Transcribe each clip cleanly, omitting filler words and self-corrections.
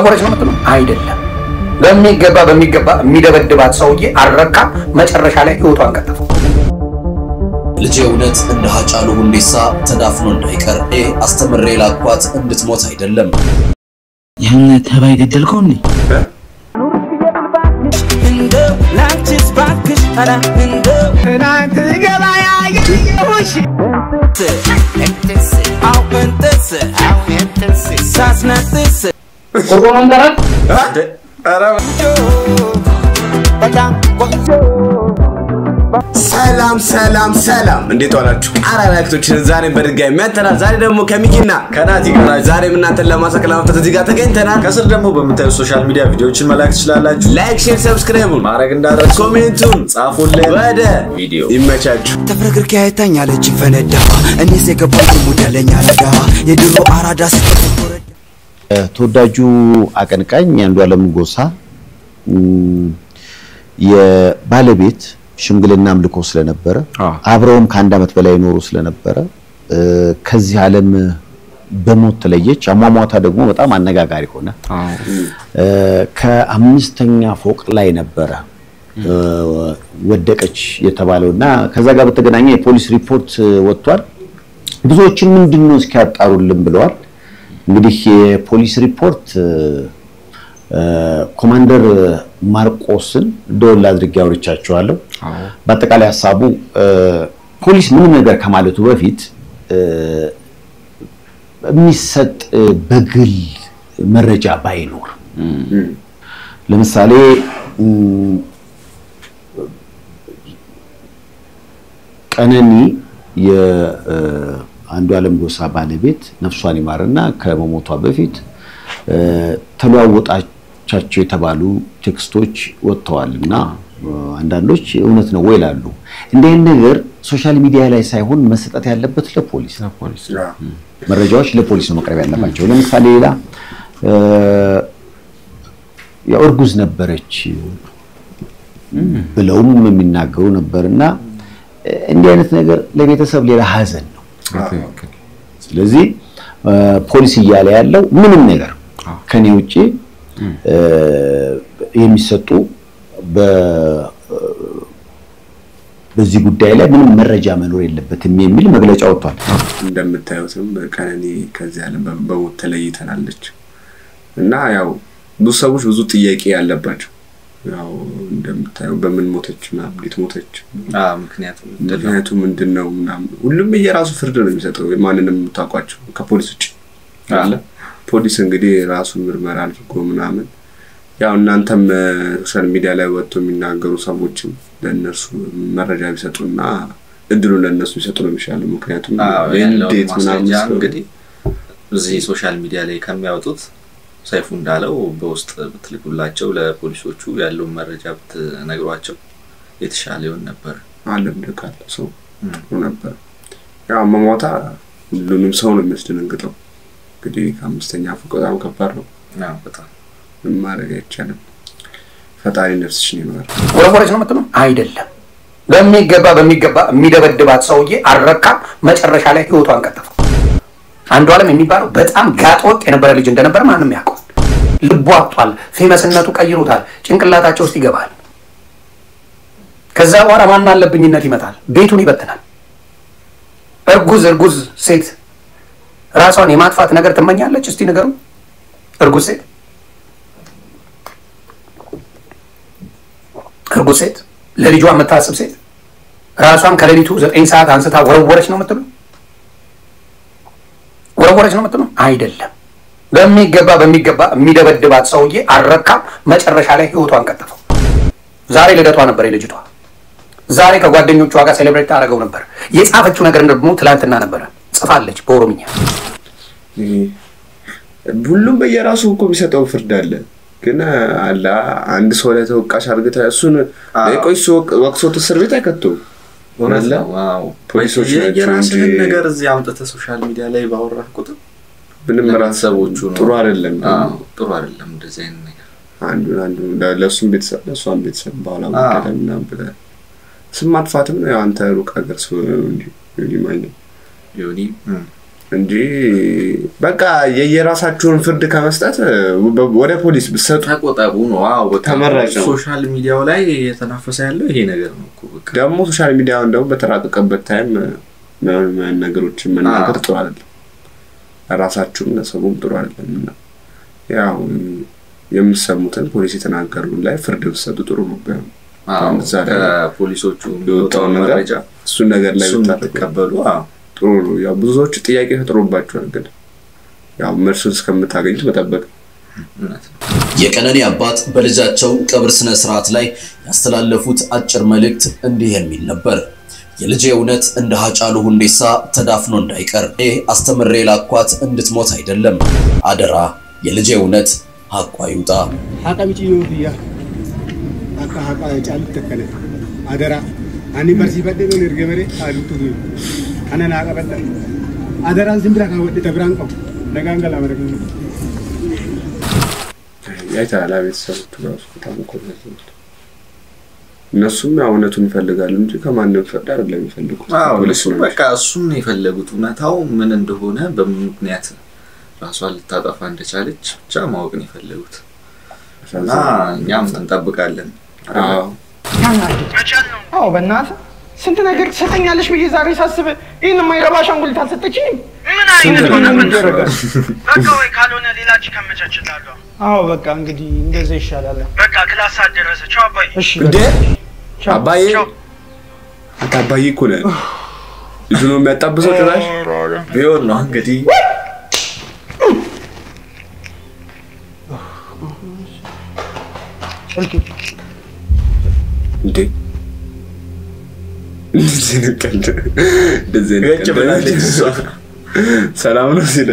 ወረወረች ነው የምትለው አይደለም በሚገባ የሚደበድባት ሰውዬ አረካ መጨረሻ ላይ ህይወቷን ቀጠፈው ልጄ እውነት እንደ ሀጫሉ ሁንዴሳ ተዳፍኖ እንዳይቀር አስተምሬ ላኳት እንድትሞት አይደለም ያን ተባይ ገደልከው እንዴ ላንቺስ ባክሽ አራ እንደው እናንተ ገባያ ይሁሽ ሳስናትስ ቆርቆሮን ደረክ አራ ሰላም እንዴት ዋላችሁ አራራክቶችን ዛሬ በድጋሚ መተናል ዛሬ ደግሞ ከሚኪና ከናቲ ጋር ዛሬ እናንተን ለማሰከላመት እዚህ ጋር ተገኝተናል ከስር ደግሞ በመታዩ ሶሻል ሚዲያ ቪዲዮዎችን መላክ ትችላላችሁ ላይክ ሼር ሰብስክራይብ ማድረግ እንዳትረሱ ኮሜንቱን ጻፉልን ወደ ቪዲዮ ይመቻችሁ ተፍረግርክ ያይታኛለች ፈነዳ እኔስ የገባው ሙዳለኛ አረጋ የድሮ አራዳ ተወዳጁ አቀንቃኝ አንዷለም ጎሳ የባለቤት ሽምግልና አምልኮ ስለነበረ አብረውም ከአንድ አመት በላይ ኖሩ ስለነበረ ከዚህ ዓለም በሞት ተለየች አሟሟታ ደግሞ በጣም አነጋጋሪ ሆነ ከአምስተኛ ፎቅ ላይ ነበረ ወደቀች የተባለውና ከዛ ጋር በተገናኘ የፖሊስ ሪፖርት ወጥቷል ብዙዎችን ምንድነው እስኪያጣሩልን ብለዋል እንግዲህ የፖሊስ ሪፖርት ኮማንደር ማርቆስን ዶል አድርጌ አውርቻቸዋለሁ በአጠቃላይ ሐሳቡ ፖሊስ ምን ነገር ከማለቱ በፊት የሚሰጥ በግል መረጃ ባይኖር ለምሳሌ ቀነኒ የአንዷለም ጎሳ ባለቤት ነፍሷን ይማርና ከመሞቷ በፊት ተለዋወጣቻቸው የተባሉ ቴክስቶች ወጥተዋልና አንዳንዶች እውነት ነው ወይ ይላሉ እንደዚህ ነገር ሶሻል ሚዲያ ላይ ሳይሆን መስጠት ያለበት ለፖሊስ መረጃዎች ለፖሊስ ነው መቅረብ ያለባቸው ለምሳሌ ሌላ ያርጉዝ ነበረች ብለውም የሚናገሩ ነበርና እንዲህ አይነት ነገር ለቤተሰብ ሌላ ሀዘን ነው ስለዚህ ፖሊስ እያለ ያለው ምንም ነገር ከኔ ውጪ የሚሰጡ በዚህ ጉዳይ ላይ ምንም መረጃ መኖር የለበትም የሚል መግለጫ ወጥቷል እንደምታዩትም ቀነኒ ከዚህ ዓለም በሞት ተለይተናለች እና ያው ብዙ ሰዎች ብዙ ጥያቄ ያለባቸው ያው እንደምታዩ በምን ሞተችና እንዴት ሞተች ምክንያቱም ምንድነው ሁሉም የራሱ ፍርድ ነው የሚሰጠው ማንንም ታቋቸው ከፖሊስ ውጪ አለ ፖሊስ እንግዲህ ራሱ ምርመራ አድርጎ ምናምን ያው እናንተም ሶሻል ሚዲያ ላይ ወጥቶ የሚናገሩ ሰዎችን ለነሱ መረጃ ቢሰጡና እድሉ ለነሱ ይሰጡ ነው የሚሻለው ምክንያቱም እንዴት ምናምን እንግዲህ እዚህ ሶሻል ሚዲያ ላይ ከሚያወጡት ሳይፉ እንዳለው በውስጥ ብትልኩላቸው ለፖሊሶቹ ያለው መረጃ ብትነግሯቸው የተሻለ ይሆን ነበር አለም ደካል ሰው ነበር ያው መሞታ ሁሉንም ሰው ነው የሚያስደነግጠው እንግዲህ ከአምስተኛ ፎቅ በጣም ከባድ ነው አዎ በጣም ማረግ አይቻልም ፈጣሪ ነፍስሽን ይማር ወረወረች ነው የምትለው አይደለም በሚገባ የሚደበድባት ሰውዬ አረካ መጨረሻ ላይ ህይወቷን ቀጠፈው አንዷለም የሚባለው በጣም ጋጦጥ የነበረ ልጅ እንደነበር ማንንም ያውቀው ልቡ አጥቷል ፌመስነቱ ቀይሮታል ጭንቅላታቸው ውስጥ ይገባል ከዛ በኋላ ማን አለብኝነት ይመጣል ቤቱን ይበትናል እርጉዝ ሴት ራሷን የማጥፋት ነገር ትመኛለች እስቲ ነገሩ እርጉዝ ሴት ለልጇ መታሰብ ሴት ራሷን ከሌሊቱ 9 ሰዓት አንስታ ወረወረች ነው የምትለው ወረወረች ነው የምትለው አይደለም በሚገባ የሚደበድባት ሰውዬ አረካ መጨረሻ ላይ ህይወቷን ቀጠፈው ዛሬ ልደቷ ነበር የልጅቷ ዛሬ ከጓደኞቿ ጋር ሴሌብሬት አደረገው ነበር የጻፈችው ነገር ደግሞ ትላንትና ነበር ጽፋለች በኦሮምኛ ሁሉም በየራሱ እኮ የሚሰጠው ፍርድ አለ ግን አላ አንድ ሰው ላይ ተወቃሽ አርግታ እሱን ለቆይሶ ወቅሶት እስር ቤት አይከተው ወላላ ዋው ፖሊሶች የራስን ነገር እዚህ አምጥተ ሶሻል ሚዲያ ላይ ባወራህ ቁጥር ምንም ራሳቦቹ ጥሩ አይደለም እንደዚህ አይነት ነገር አንዱ ለሱም ለሷም ቤተሰብ ባላ ወደደና ብለ ስማጥፋትም ነው አንተ ሩቅ ሀገር ሰው እንዴ ይማኝ ዮኒ እንጂ በቃ የየራሳችሁን ፍርድ ከመስጠት ወደ ፖሊስ ብትሰጡ ተቆጣቡ ነው። አዎ ተመራጭ ነው። ሶሻል ሚዲያው ላይ የተናፈሰ ያለው ይሄ ነገር ነው እኮ በቃ ደግሞ ሶሻል ሚዲያው እንደው በተራቀቀበት ታይም ነገሮችን መናገር ጥሩ አይደለም። ራሳችሁን ለሰውም ጥሩ አይደለም። ያው የምሰሙትን ፖሊስ የተናገሩ ላይ ፍርድ ብትሰጡ ጥሩ ነው። ፖሊሶቹ የወጣው መረጃ እሱ ነገር ላይ ተቀበሉ ጥሩ ነው። ያው ብዙዎች ጥያቄ ፈጥሮባቸዋል ግን ያው መልሱን እስከምታገኙት መጠበቅ። የቀነኒ አባት በልጃቸው ቀብር ስነ ስርዓት ላይ ያስተላለፉት አጭር መልእክት እንዲህ የሚል ነበር። የልጄ እውነት እንደ ሃጫሉ ሁንዴሳ ተዳፍኖ እንዳይቀር አስተምሬ ላኳት እንድትሞት አይደለም። አደራ የልጄ እውነት ሐቋ ይውጣ። ሐቃቢጪዮ ቢያ ሐቃ ጫል ተከለ አደራ አኒ በርሲ በደሎ ንርገመሬ አሉቱ አና ናቀበለ አደራን ዝምብራ ካወደ ተብራን ቀው ነጋንገላ መረገ ያይታላ ቤተሰቦቹ ራሱ ታምቆለት እነሱም እውነቱን ይፈልጋሉ እንጂ ከማንም ፍርድ አይደለም የሚፈልጉት። እነሱ በቃ እሱን የፈለጉት እውነታው ምን እንደሆነ በምክንያት ራሷን ልታጠፋ እንደቻለች ብቻ ማወቅ ነው የፈለጉት። እና እኛም እንጠብቃለን። አዎ በእናትህ ስንት ነገር ትሰጠኛለሽ ብዬ ዛሬ ሳስብ ይሄን የማይረባ አሻንጉሊት አልሰጠችኝም። ምን አይነት ነገር በቃ ወይ ካልሆነ ሌላች ከመቻችላለሁ። አዎ በቃ እንግዲህ እንደዛ ይሻላል። በቃ ክላስ አደረሰ። ቻው አባዬ። እሺ እንዴ አባዬ አባዬ እኮ ነው ልጁ ነው የሚያጣብሰው ጭራሽ ቢሆን ነው እንግዲህ እንዴ ሰላም ነው ሲለ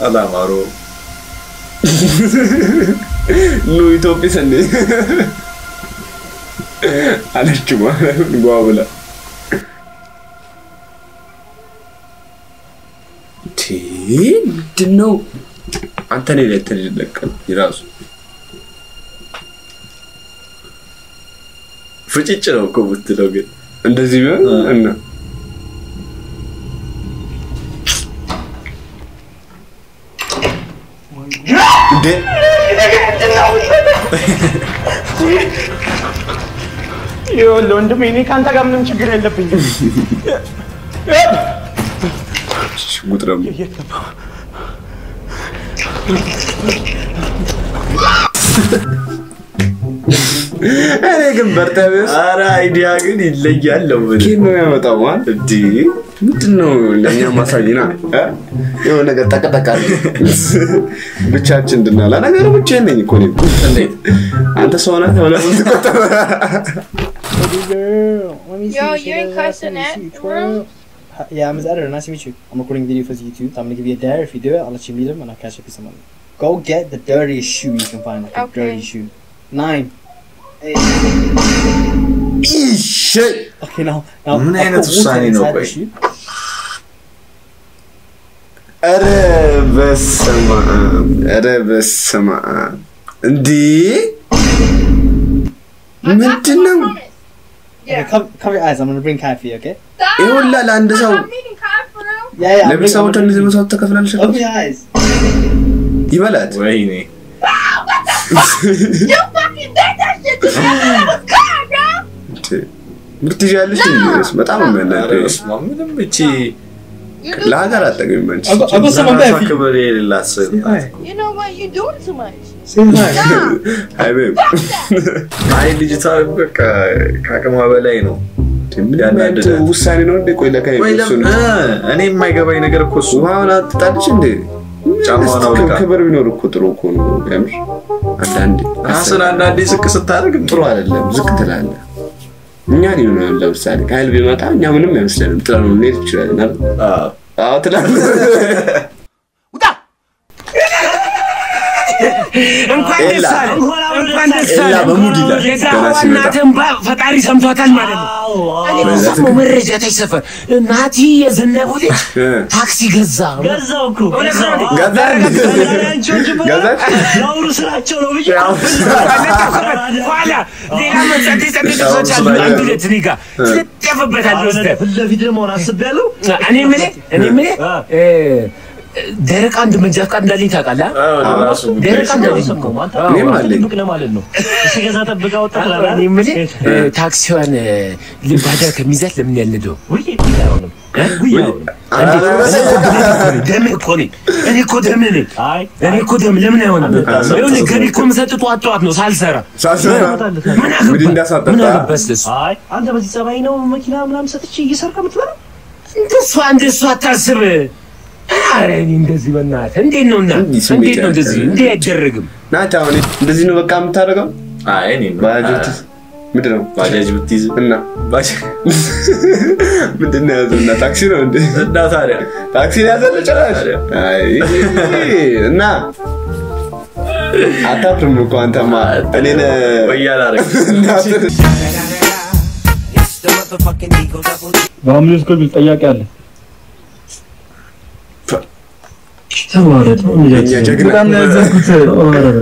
አላማሮ ነው ኢትዮጵያ ሰንዴ አለች ማለት ጓብላ ምንድነው አንተ ላይ ተደለቀም ይራሱ ፍጭጭ ነው እኮ ብትለው ግን እንደዚህ ቢሆን እና እንዴ ይኸውልህ ወንድሜ እኔ ካንተ ጋር ምንም ችግር የለብኝም። ሙጥረም እኔ ግን በርታቤስ አራ አይዲያ ግን ይለያል ነው ኪን ነው ያመጣው ማለት እንዴ ምንድነው ለኛ ማሳይና የሆነ ነገር ተቀጠቃለ ብቻችን እንድናላ ነገር ብቻ ነኝ እኮ ነው እንዴ አንተ ሰውና ተወላስ ተቆጣ Yo, you're in Carsonet room? Yeah, I'm his editor. Nice to meet you. I'm recording a video for YouTube. I'm gonna give you a dare. If you do it, I'll let you meet him and I'll catch up with someone. Go get the dirtiest shoe you can find, like a dirty shoe. 9. 8. shit. Okay, now ምን አይነት ውሳኔ ነው ቆይ? ኧረ በስመ አብ እንዴ ምንድነው? Okay, cover your eyes. I'm gonna bring Kai for you, okay? ይሁላ ለአንድ ሰው Yeah. ለብሰው እንደዚህ መስዋዕት ተከፍላለሽ Open your eyes. ይበላት ወይኔ You fucking did that shit to me. That was God, bro. ምርጥ ይያለሽ እንዴ በጣም መናደስ ምንም እቺ ለሀገር አጠገብ መንጭ I'll go someone there. ክብር የሌላት ሰው You know what? You're doing too much. Say hi. አይ ቤብ አይ ልጅቷ በቃ ካቀማ በላይ ነው ያናደ ውሳኔ ነው እንዴ ቆይ ለካይ እሱ ነው እኔ የማይገባኝ ነገር እኮ እሱ ውሃውን አትጣልሽ እንዴ ጫማውን አውልቃ ክብር ቢኖር እኮ ጥሩ እኮ ነው ያምር አንዳንዴ ራስን አንዳንዴ ዝቅ ስታደርግ ጥሩ አይደለም ዝቅ ትላለህ እኛን ይሆናል ለምሳሌ ካይል ቢመጣ እኛ ምንም አይመስለንም ጥሩ ነው እንዴት ይችላል አዎ ትላለህ ውጣ እንኳን ደስ አለ እንኳን ደስ አለ በሙድ ይላል እናንተም ፈጣሪ ሰምቷታል ማለት ነው እኔ ሰሙ መረጃ ተይሰፈር ናቲ የዘነቡ ልጅ ታክሲ ገዛው እኮ ገዛች ያውሩ ስራቸው ነው ብቻ ኋላ ሌላ መጸደይ ተሰጫሉ አንዱ ለትኒጋ ስለተፈበታል ወስደ ለፊት ደግሞ አስቤያለሁ እኔ ምን ደረቅ አንድ መንጃ ፈቃድ እንዳለኝ ታውቃለህ? ደረቅ እንዳለኝ ማለት ነው። ሲገዛ ጠብቃ ወጣ ተላላ ታክሲዋን ልባዳ ከሚዛት ለምን ያልነደው? ደም እኮ ደም ለምን አይሆንም? ይኸውልህ ገቢ እኮ የምሰጥህ ጠዋት ነው ሳልሰራ ምን አገባህ? አይ አንተ በዚህ ጸባይ ነው መኪና ምናምን ሰጥቼ እየሰራህ የምትበላው? እንደሱ አታስብ። አረ እኔ እንደዚህ በእናትህ እንዴት ነው እንደዚህ እንዴ አይደረግም ናታው እንደዚህ ነው በቃ የምታደርገው አይ እኔ ምንድነው ባጃጅ ብትይዝ እና ምንድነው ያዘውና ታክሲ ነው እንዴ እና ታዲያ ታክሲ ያዘለ ጭራሽ አይ እና አታፍርም እኮ አንተማ እኔን ወያላረግ በአምስት ክፍል ጠያቂ አለ ተዋረድ እኛ ጀግና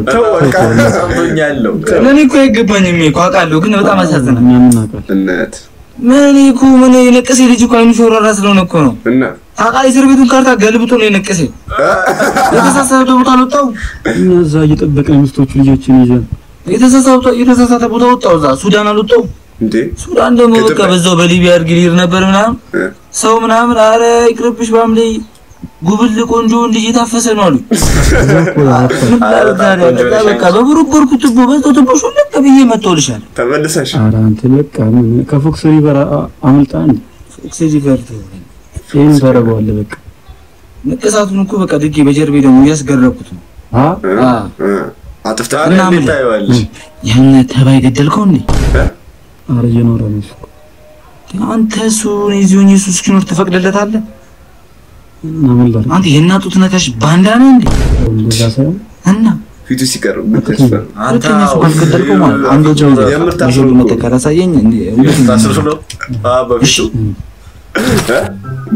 ተወቃለሁ ለኔ እኮ አይገባኝም እኮ አውቃለሁ ግን በጣም አሳዘነኝ እናት ምን የነቀሰ ልጅ እኮ አይኑ ሾራራ ስለሆነ እኮ ነው እና አቃይ እስር ቤቱን ካርታ ገልብጦ ነው የነቀሰ የተሳሳተ ቦታ ወጣው እዛ እየጠበቀን ሚስቶቹ ልጆችን ይዘን የተሳሳተ ቦታ ወጣው እዛ ሱዳን አልወጣው እንዴ ሱዳን ደግሞ በቃ በዛው በሊቢያ እርግሊር ነበር ምናምን ሰው ምናምን አረ ይቅርብሽ ባምሌ ጉብል ቆንጆ ልጅ ታፈሰ ነው አሉ በቃ በቡርቡርኩት በበስተው ሹልክ ብዬ መጥቶልሻል ተመለሰሽ አረ አንተ በቃ ከፎክስ ሪቨር አምልጣን ፎክስ ሪቨር ይሄን ተረጋዋለ በቃ ንቀሳቱን እኮ በቃ ድጌ በጀርቤ ደግሞ ያስገረኩት ነው አጥፍተሃል እንዴ ታይዋለሽ ያን ተባይ ገደልከው እንዴ አረ የኖረ ነው አንተ ሱን ይዞኝ ኢየሱስ ኪኖር ተፈቅደለታለህ አንተ የናጡት ነካሽ ባንዳ ነው እንዴ እንደዛ ሳይሆን እና ፊቱ ሲቀርብ በተስፋ አንተ ነው ካልከደልከው ማለት አንዱ ጀምሮ የምርታሰሩ መተከራሳየኝ እንዴ ታስሩ ነው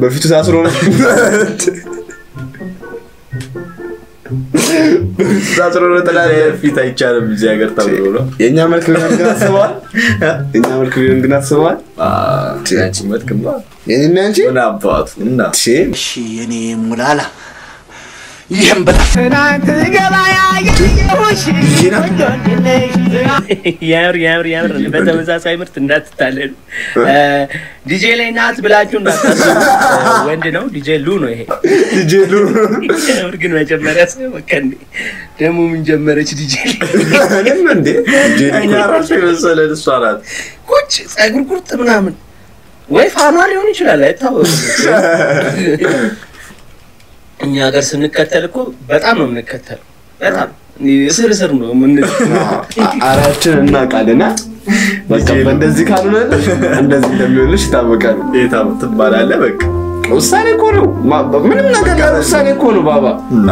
በፊቱ ታስሮ ነው ታስሮ ነው ተላለ ፊት አይቻልም እዚህ ሀገር ተብሎ ነው የኛ መልክ ግን አስበዋል የኛ መልክ ግን አስበዋል ያቺ መልክማ የኔና አንቺ ምን አባቱ እና እሺ የኔ ሙላላ ይሄን በተፈናት ገባያ ያየሁሽ ያምር በተመሳሳይ ምርት እንዳትታለሉ ዲጄ ላይ ናት ብላችሁ እንዳታስቡ ወንድ ነው ዲጄ ሉ ነው ይሄ ዲጄ ሉ ግን መጀመሪያ ሰበከኝ ደሞ ምን ጀመረች ዲጄ እኔም እንዴ ዲጄ እኛ ራሱ የመሰለን እሷ ናት ቁጭ ጸጉር ቁርጥ ምናምን ወይ ፋኗ ሊሆን ይችላል አይታወቅም እኛ ሀገር ስንከተል እኮ በጣም ነው የምንከተለው በጣም ስር ነው ምን አራችን እና ቃልና በቃ እንደዚህ ካልሆነ እንደዚህ እንደሚሆንሽ ታወቃል የታው ትባላለህ በቃ ውሳኔ እኮ ነው ምንም ነገር ጋር ውሳኔ እኮ ነው ባባ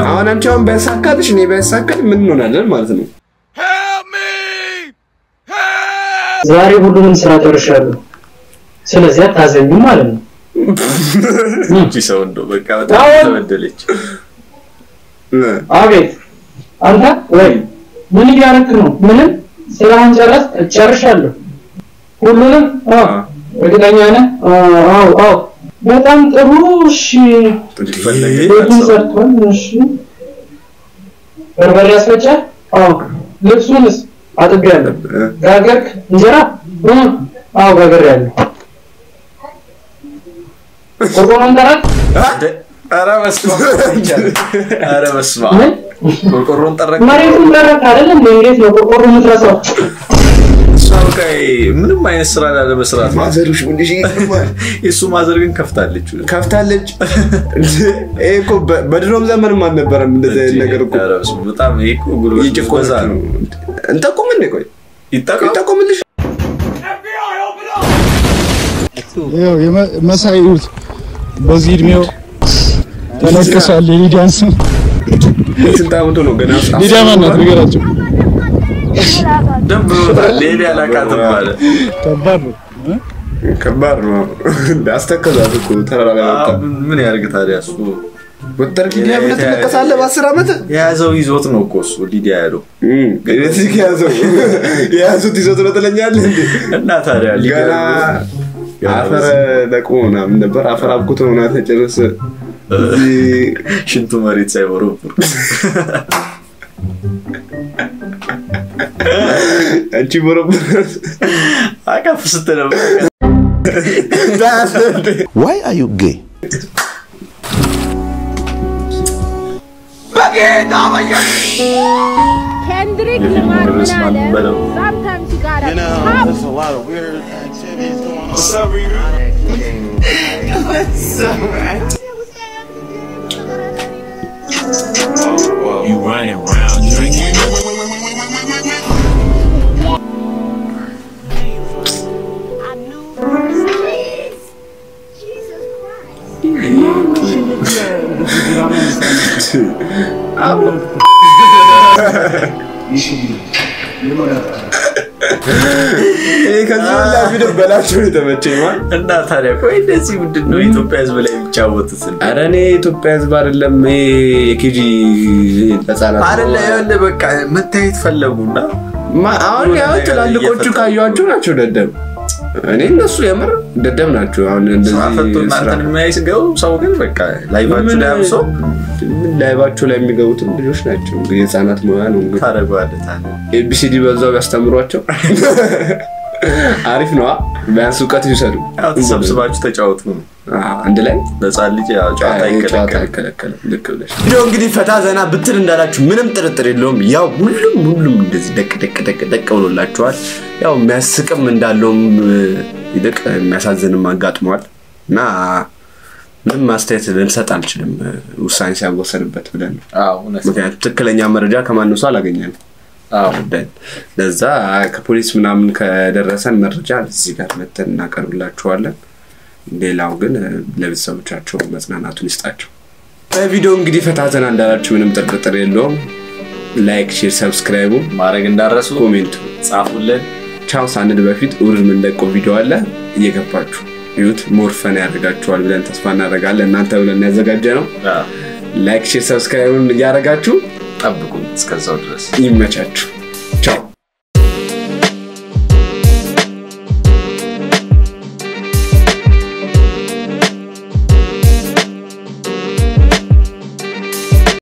አሁን አንቺ አሁን በሳካልሽ እኔ በሳካል ምን እንሆናለን ማለት ነው ዛሬ ሁሉንም ስራ ጨርሻለሁ ስለዚህ አታዘኙ ማለት ነው እቺ ሰው እንደው በቃ በጣም ተበደለች አቤት አንተ ወይ ምን ያረክ ነው ምንም ስራን ጨርሻለሁ ሁሉንም እርግጠኛ ነህ አዎ በጣም ጥሩ እሺ ቤቱን ሰርቷል እሺ በርበሬ ያስፈጨ ልብሱንስ አጥቤያለሁ ጋገርክ እንጀራ አዎ ጋገሬያለሁ ቆቆሮን ተራክ ኧረ በስመ አብ ቆቆሮን ተራክ መሬቱን ተራክ አይደል እንዴት ነው ቆቆሮ የምትረሳው ሳውቃይ ምንም አይነት ስራ ለመስራት ማዘሩሽ ምንድሽ እሱ ማዘር ግን ከፍታለች እኮ በድሮም ዘመን ማን ነበርም እንደዚህ ነገር እኮ በጣም እኮ ጉሩ ይጭቆዛ ነው እንተቆም እንደ ቆይ ይተቆምልሽ ያው መሳይውት በዚህ እድሜው ተነቀሳል ሊዳንስ ስንት ዓመቱ ነው ገና? ሊዲያ ማናት ንገራቸው። ደብሮታል። ሊዲያ ላካትም ማለት ከባድ ነው። አስተከዛት እኮ ተራራ ምን ያርግ ታዲያ እሱ ወጥተር ሊዲያ ብለህ ትነቀሳለህ። በ10 ዓመት የያዘው ይዞት ነው እኮ እሱ ሊዲያ ያለው እዚህ የያዙት ይዞት ነው ትለኛለህ እንዴ? እና ታዲያ ሊዲያ አፈር ለቆና ምን ነበር አፈር አብኩት ነው ተጨረሰ ሽንቱ መሬት ሳይወረውር አንቺ ወረውር አካፍ ስትለው Why are you gay? Kendrick Lamar Manale. Sometimes you gotta pop. There's a lot of weird activities going on. What's up, Riri? What's up, man? You running around drinking. ከዛላ ቪዲዮ በላቸው የተመቸኝ ማለት እና ታዲያ ቆይ እንደዚህ ምንድነው ኢትዮጵያ ህዝብ ላይ የሚጫወቱት? ኧረ እኔ ኢትዮጵያ ህዝብ አይደለም የኬጂ ተጻናት አይደለ ያለ በቃ መታየት ፈለጉና አሁን ያው ትላልቆቹ ካዩአቸው ናቸው ደደብ። እኔ እነሱ የምር ደደብ ናቸው። አሁን እንደዚህ አፈቶና እንትን የማይስገው ሰው ግን በቃ ላይቫቹ ላይ አብሶ ላይቫቹ ላይ የሚገቡት ልጆች ናቸው። እንግዲህ የህፃናት ሙያ ነው እንግዲህ ታረጋለህ ታዲያ ኤቢሲዲ በዛው ያስተምሯቸው አሪፍ ነው። ቢያንስ እውቀት ይሰዱ። ያው ተሰብስባችሁ ተጫወቱ ነው አንድ ላይ ለጻል ልጅ ያው ጨዋታ ይከለከላል። ልክ ብለሽ ቪዲዮ እንግዲህ ፈታ ዘና ብትል እንዳላችሁ ምንም ጥርጥር የለውም። ያው ሁሉም እንደዚህ ደቅ ብሎላችኋል። ያው የሚያስቅም እንዳለውም ይልቅ የሚያሳዝንም አጋጥሟል እና ምንም ማስተያየት ልንሰጥ አንችልም ውሳኔ ሲያወሰንበት ብለን ነው። ምክንያቱም ትክክለኛ መረጃ ከማንም ሰው አላገኘንም። ለዛ ከፖሊስ ምናምን ከደረሰን መረጃ እዚህ ጋር መተን እናቀርብላችኋለን። ሌላው ግን ለቤተሰቦቻቸው መጽናናቱን ይስጣቸው። በቪዲዮ እንግዲህ ፈታ ዘና እንዳላችሁ ምንም ጥርጥር የለውም። ላይክ፣ ሼር፣ ሰብስክራይብ ማድረግ እንዳረሱ ኮሜንት ጻፉልን። ቻው ሳንል በፊት ኡርዝ ምን ለቆ ቪዲዮ አለ እየገባችሁ ይሁት ሞርፈን ያደርጋችኋል ብለን ተስፋ እናደርጋለን። እናንተ ብለን ያዘጋጀነው ላይክ፣ ሼር፣ ሰብስክራይብ ያደርጋችሁ ጠብቁ። እስከዛው ድረስ ይመቻችሁ።